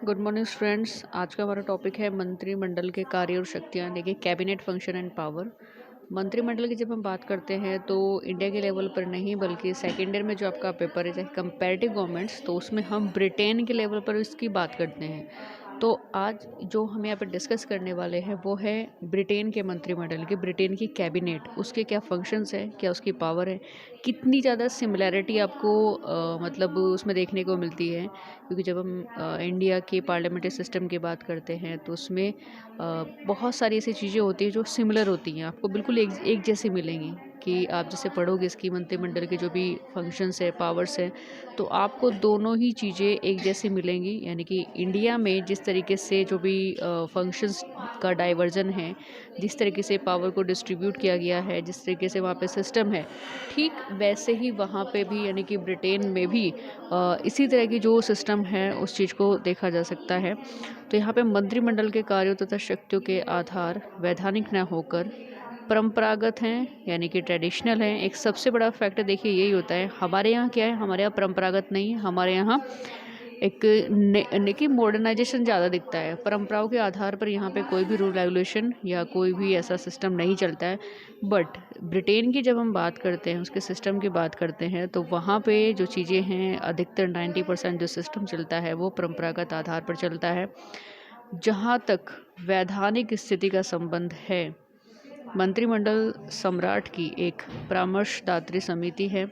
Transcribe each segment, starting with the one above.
Good morning students. आज का हमारा टॉपिक है मंत्रिमंडल के कार्य और शक्तियाँ यानी कि कैबिनेट फंक्शन एंड पावर। मंत्रिमंडल की जब हम बात करते हैं तो इंडिया के लेवल पर नहीं बल्कि सेकेंड ईयर में जो आपका पेपर है चाहे कंपैरेटिव गवर्नमेंट्स, तो उसमें हम ब्रिटेन के लेवल पर इसकी बात करते हैं। तो आज जो हम यहाँ पर डिस्कस करने वाले हैं वो है ब्रिटेन के मंत्रिमंडल की, ब्रिटेन की कैबिनेट, उसके क्या फंक्शंस हैं, क्या उसकी पावर है, कितनी ज़्यादा सिमिलैरिटी आपको मतलब उसमें देखने को मिलती है। क्योंकि जब हम इंडिया के पार्लियामेंट्री सिस्टम की बात करते हैं तो उसमें बहुत सारी ऐसी चीज़ें होती हैं जो सिमिलर होती हैं, आपको बिल्कुल एक जैसी मिलेंगी। कि आप जैसे पढ़ोगे इसकी मंत्रिमंडल के जो भी फंक्शंस है, पावर्स है, तो आपको दोनों ही चीज़ें एक जैसी मिलेंगी। यानी कि इंडिया में जिस तरीके से जो भी फंक्शंस का डाइवर्जन है, जिस तरीके से पावर को डिस्ट्रीब्यूट किया गया है, जिस तरीके से वहाँ पे सिस्टम है, ठीक वैसे ही वहाँ पे भी यानी कि ब्रिटेन में भी इसी तरह की जो सिस्टम है उस चीज़ को देखा जा सकता है। तो यहाँ पे मंत्रिमंडल के कार्यों तथा शक्तियों के आधार वैधानिक न होकर परंपरागत हैं, यानी कि ट्रेडिशनल हैं। एक सबसे बड़ा फैक्टर देखिए यही होता है, हमारे यहाँ क्या है, हमारे यहाँ परंपरागत नहीं है, हमारे यहाँ एक कि मॉडर्नाइजेशन ज़्यादा दिखता है। परंपराओं के आधार पर यहाँ पे कोई भी रूल रेगुलेशन या कोई भी ऐसा सिस्टम नहीं चलता है। बट ब्रिटेन की जब हम बात करते हैं, उसके सिस्टम की बात करते हैं, तो वहाँ पे जो चीज़ें हैं अधिकतर 90% जो सिस्टम चलता है वो परंपरागत आधार पर चलता है। जहाँ तक वैधानिक स्थिति का संबंध है, मंत्रिमंडल सम्राट की एक परामर्शदात्री समिति है।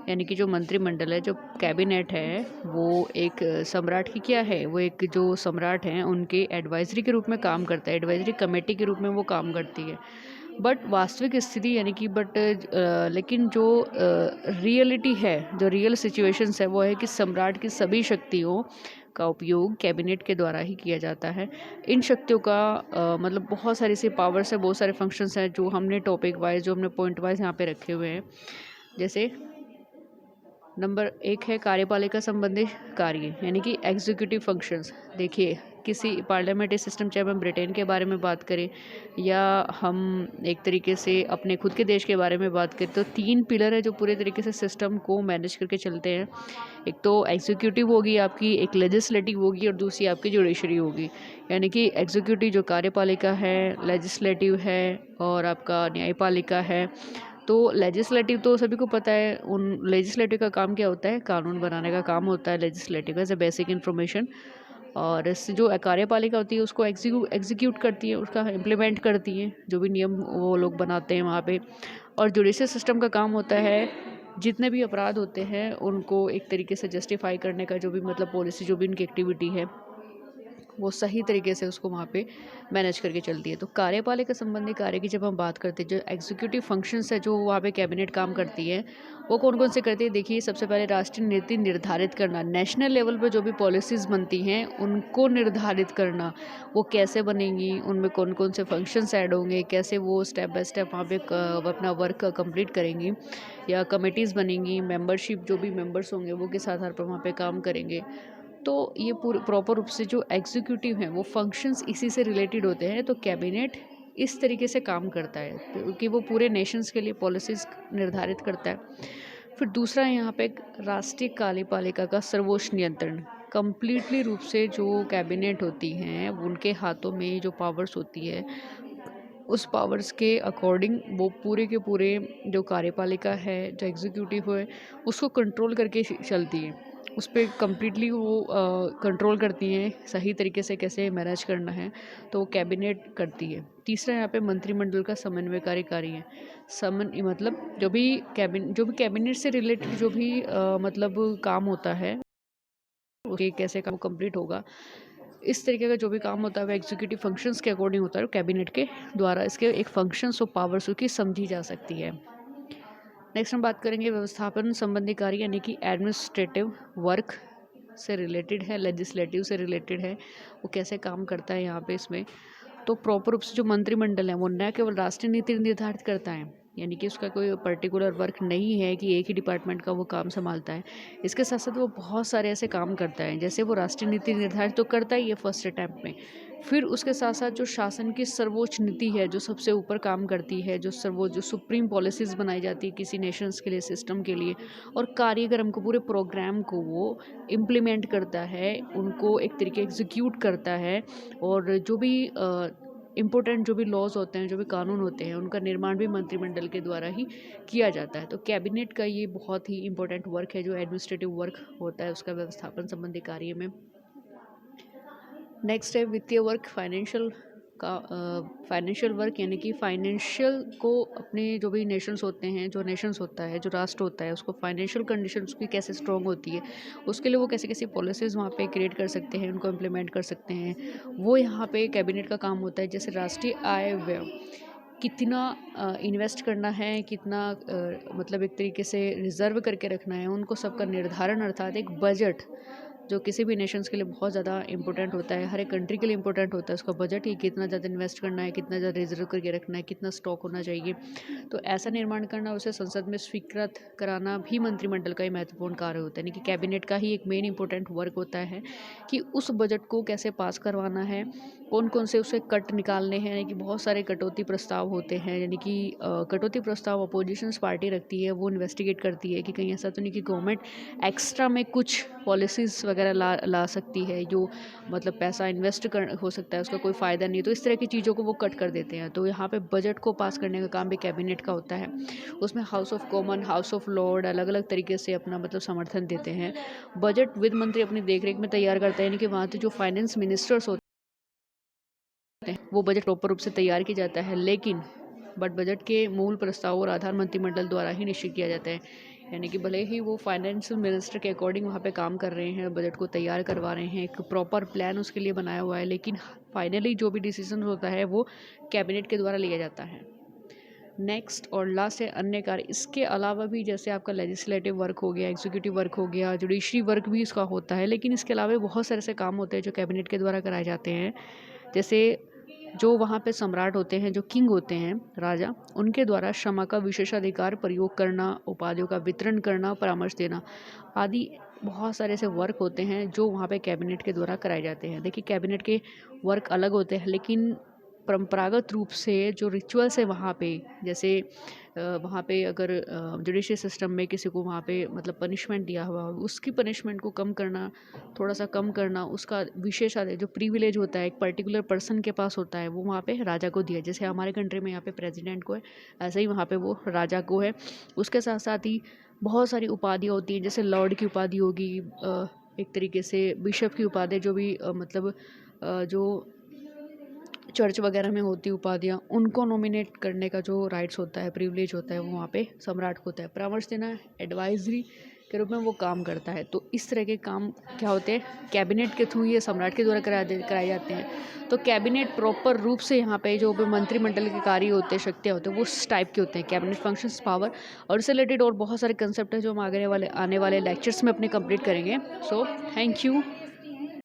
यानी कि जो मंत्रिमंडल है, जो कैबिनेट है, वो एक सम्राट की क्या है, वो एक जो सम्राट हैं उनके एडवाइजरी के रूप में काम करता है, एडवाइजरी कमेटी के रूप में वो काम करती है। बट वास्तविक स्थिति यानी कि लेकिन जो रियलिटी है, जो रियल सिचुएशंस है, वो है कि सम्राट की सभी शक्तियों का उपयोग कैबिनेट के द्वारा ही किया जाता है। इन शक्तियों का मतलब बहुत सारी सी पावर्स है, बहुत सारे फंक्शंस हैं जो हमने टॉपिक वाइज, जो हमने पॉइंट वाइज यहाँ पे रखे हुए हैं। जैसे नंबर एक है कार्यपालिका संबंधी कार्य, यानी कि एग्जीक्यूटिव फंक्शंस। देखिए, किसी पार्लियामेंट्री सिस्टम, चाहे हम ब्रिटेन के बारे में बात करें या हम एक तरीके से अपने खुद के देश के बारे में बात करें, तो तीन पिलर है जो पूरे तरीके से सिस्टम को मैनेज करके चलते हैं। एक तो एग्जीक्यूटिव होगी आपकी, एक लेजिस्लेटिव होगी और दूसरी आपकी जुडिशरी होगी। यानी कि एग्जीक्यूटिव जो कार्यपालिका है, लेजिस्लेटिव है और आपका न्यायपालिका है। तो लेजिस्लेटिव तो सभी को पता है, उन लेजिस्लेटिव का काम क्या होता है, कानून बनाने का काम होता है legislative as a basic information. और इस जो कार्यपालिका होती है उसको एग्जीक्यूट करती है, उसका इम्प्लीमेंट करती है, जो भी नियम वो लोग बनाते हैं वहाँ पे। और जुडिशियल सिस्टम का काम होता है जितने भी अपराध होते हैं उनको एक तरीके से जस्टिफाई करने का, जो भी मतलब पॉलिसी, जो भी उनकी एक्टिविटी है, वो सही तरीके से उसको वहाँ पे मैनेज करके चलती है। तो कार्यपालिका संबंधी कार्य की जब हम बात करते हैं, जो एग्जीक्यूटिव फंक्शंस है जो वहाँ पे कैबिनेट काम करती है, वो कौन कौन से करती है। देखिए, सबसे पहले राष्ट्रीय नीति निर्धारित करना, नेशनल लेवल पर जो भी पॉलिसीज़ बनती हैं उनको निर्धारित करना, वो कैसे बनेंगी, उनमें कौन कौन से फंक्शंस ऐड होंगे, कैसे वो स्टेप बाय स्टेप वहाँ पे अपना वर्क कंप्लीट करेंगी, या कमेटीज़ बनेंगी, मेंबरशिप जो भी मेंबर्स होंगे वो किस आधार पर वहाँ पे काम करेंगे। तो ये पूरे प्रॉपर रूप से जो एग्जीक्यूटिव हैं वो फंक्शंस इसी से रिलेटेड होते हैं। तो कैबिनेट इस तरीके से काम करता है क्योंकि वो पूरे नेशंस के लिए पॉलिसीज़ निर्धारित करता है। फिर दूसरा यहाँ पे एक राष्ट्रीय कार्यपालिका का सर्वोच्च नियंत्रण, कंप्लीटली रूप से जो कैबिनेट होती हैं उनके हाथों में जो पावर्स होती है, उस पावर्स के अकॉर्डिंग वो पूरे के पूरे जो कार्यपालिका है, जो एग्जीक्यूटिव है, उसको कंट्रोल करके चलती है। उस पे कम्प्लीटली वो कंट्रोल करती हैं, सही तरीके से कैसे मैनेज करना है, तो वो कैबिनेट करती है। तीसरा यहाँ पे मंत्रिमंडल का समन्वयकारी कार्य है। मतलब जो भी कैबिनेट से रिलेटेड जो भी मतलब काम होता है, उसके कैसे काम कंप्लीट होगा, इस तरीके का जो भी काम होता है वो एग्जीक्यूटिव फंक्शंस के अकॉर्डिंग होता है, कैबिनेट के द्वारा इसके एक फंक्शंस और पावर्स की समझी जा सकती है। नेक्स्ट हम बात करेंगे व्यवस्थापन संबंधी कार्य, यानी कि एडमिनिस्ट्रेटिव वर्क से रिलेटेड है, लेजिस्लेटिव से रिलेटेड है, वो कैसे काम करता है यहाँ पे इसमें। तो प्रॉपर रूप से जो मंत्रिमंडल है वो न केवल राष्ट्रीय नीति निर्धारित करता है, यानी कि उसका कोई पर्टिकुलर वर्क नहीं है कि एक ही डिपार्टमेंट का वो काम संभालता है। इसके साथ साथ वो बहुत सारे ऐसे काम करता है, जैसे वो राष्ट्रीय नीति निर्धारित तो करता ही है फर्स्ट अटैम्प्ट में, फिर उसके साथ साथ जो शासन की सर्वोच्च नीति है, जो सबसे ऊपर काम करती है, जो सुप्रीम पॉलिसीज़ बनाई जाती है किसी नेशंस के लिए, सिस्टम के लिए, और कार्यक्रम को, पूरे प्रोग्राम को वो इम्प्लीमेंट करता है, उनको एक तरीके एग्जीक्यूट करता है, और जो भी इम्पोर्टेंट जो भी लॉज होते हैं, जो भी कानून होते हैं, उनका निर्माण भी मंत्रिमंडल के द्वारा ही किया जाता है। तो कैबिनेट का ये बहुत ही इम्पोर्टेंट वर्क है, जो एडमिनिस्ट्रेटिव वर्क होता है उसका व्यवस्थापन संबंधी कार्य में। नेक्स्ट है वित्तीय वर्क, फाइनेंशियल वर्क, यानी कि फाइनेंशियल को अपने जो भी नेशंस होते हैं, जो नेशंस होता है, जो राष्ट्र होता है, उसको फाइनेंशियल कंडीशन उसकी कैसे स्ट्रॉन्ग होती है, उसके लिए वो कैसे कैसे पॉलिसीज़ वहाँ पे क्रिएट कर सकते हैं, उनको इम्प्लीमेंट कर सकते हैं, वो यहाँ पे कैबिनेट का काम होता है। जैसे राष्ट्रीय आय व्यय कितना इन्वेस्ट करना है, कितना मतलब एक तरीके से रिज़र्व करके रखना है, उनको सबका निर्धारण, अर्थात एक बजट, जो किसी भी नेशंस के लिए बहुत ज़्यादा इंपॉर्टेंट होता है, हर एक कंट्री के लिए इंपॉर्टेंट होता है उसका बजट, ही कितना ज़्यादा इन्वेस्ट करना है, कितना ज़्यादा रिजर्व करके रखना है, कितना स्टॉक होना चाहिए। तो ऐसा निर्माण करना, उसे संसद में स्वीकृत कराना भी मंत्रिमंडल का ही महत्वपूर्ण कार्य होता है, यानी कि कैबिनेट का ही एक मेन इंपॉर्टेंट वर्क होता है कि उस बजट को कैसे पास करवाना है, कौन कौन से उसे कट निकालने हैं, यानी कि बहुत सारे कटौती प्रस्ताव होते हैं, यानी कि कटौती प्रस्ताव अपोजिशंस पार्टी रखती है, वो इन्वेस्टिगेट करती है कि कहीं ऐसा तो नहीं कि गवर्नमेंट एक्स्ट्रा में कुछ पॉलिसीज़ वगैरह ला सकती है, जो मतलब पैसा इन्वेस्ट कर हो सकता है, उसका कोई फ़ायदा नहीं, तो इस तरह की चीज़ों को वो कट कर देते हैं। तो यहाँ पे बजट को पास करने का काम भी कैबिनेट का होता है। उसमें house of common, house of Lord अलग अलग तरीके से अपना मतलब समर्थन देते हैं। बजट वित्त मंत्री अपनी देखरेख में तैयार करता है, यानी कि वहाँ से जो फाइनेंस मिनिस्टर्स होते हैं, वो बजट प्रॉपर रूप से तैयार किया जाता है, लेकिन बजट के मूल प्रस्ताव और आधार मंत्रिमंडल द्वारा ही निश्चित किया जाता है। यानी कि भले ही वो फाइनेंस मिनिस्टर के अकॉर्डिंग वहाँ पे काम कर रहे हैं, बजट को तैयार करवा रहे हैं, एक प्रॉपर प्लान उसके लिए बनाया हुआ है, लेकिन फाइनली जो भी डिसीजन होता है वो कैबिनेट के द्वारा लिया जाता है। नेक्स्ट और लास्ट है अन्य कार्य। इसके अलावा भी जैसे आपका लेजिस्लेटिव वर्क हो गया, एग्जीक्यूटिव वर्क हो गया, जुडिशरी वर्क भी इसका होता है, लेकिन इसके अलावा बहुत सारे ऐसे काम होते हैं जो कैबिनेट के द्वारा कराए जाते हैं। जैसे जो वहाँ पे सम्राट होते हैं, जो किंग होते हैं, राजा, उनके द्वारा क्षमा का विशेषाधिकार प्रयोग करना, उपाधियों का वितरण करना, परामर्श देना आदि बहुत सारे ऐसे वर्क होते हैं जो वहाँ पे कैबिनेट के द्वारा कराए जाते हैं। देखिए कैबिनेट के वर्क अलग होते हैं, लेकिन परंपरागत रूप से जो रिचुअल्स है वहाँ पे, जैसे वहाँ पे अगर जुडिशरी सिस्टम में किसी को वहाँ पे मतलब पनिशमेंट दिया हुआ हो, उसकी पनिशमेंट को कम करना, थोड़ा सा कम करना, उसका विशेषाधिकार जो प्रिविलेज होता है एक पर्टिकुलर पर्सन के पास होता है, वो वहाँ पे राजा को दिया। जैसे हमारे कंट्री में यहाँ पे प्रेसिडेंट को है, ऐसे ही वहाँ पे वो राजा को है। उसके साथ साथ ही बहुत सारी उपाधियाँ होती हैं, जैसे लॉर्ड की उपाधि होगी, एक तरीके से बिशप की उपाधि, जो भी मतलब जो चर्च वगैरह में होती उपाधियाँ, उनको नॉमिनेट करने का जो राइट्स होता है, प्रिविलेज होता है, वो वहाँ पे सम्राट को होता है। परामर्श देना एडवाइजरी के रूप में वो काम करता है। तो इस तरह के काम क्या होते हैं, कैबिनेट के थ्रू ये सम्राट के द्वारा कराए जाते हैं। तो कैबिनेट प्रॉपर रूप से यहाँ पे जो भी मंत्रिमंडल के कार्य होते हैं, शक्तियाँ होते हैं, वो उस टाइप के होते हैं, कैबिनेट फंक्शंस, पावर, और इससे रिलेटेड और बहुत सारे कंसेप्ट हैं जो हम आने वाले लेक्चर्स में अपने कंप्लीट करेंगे। So thank you.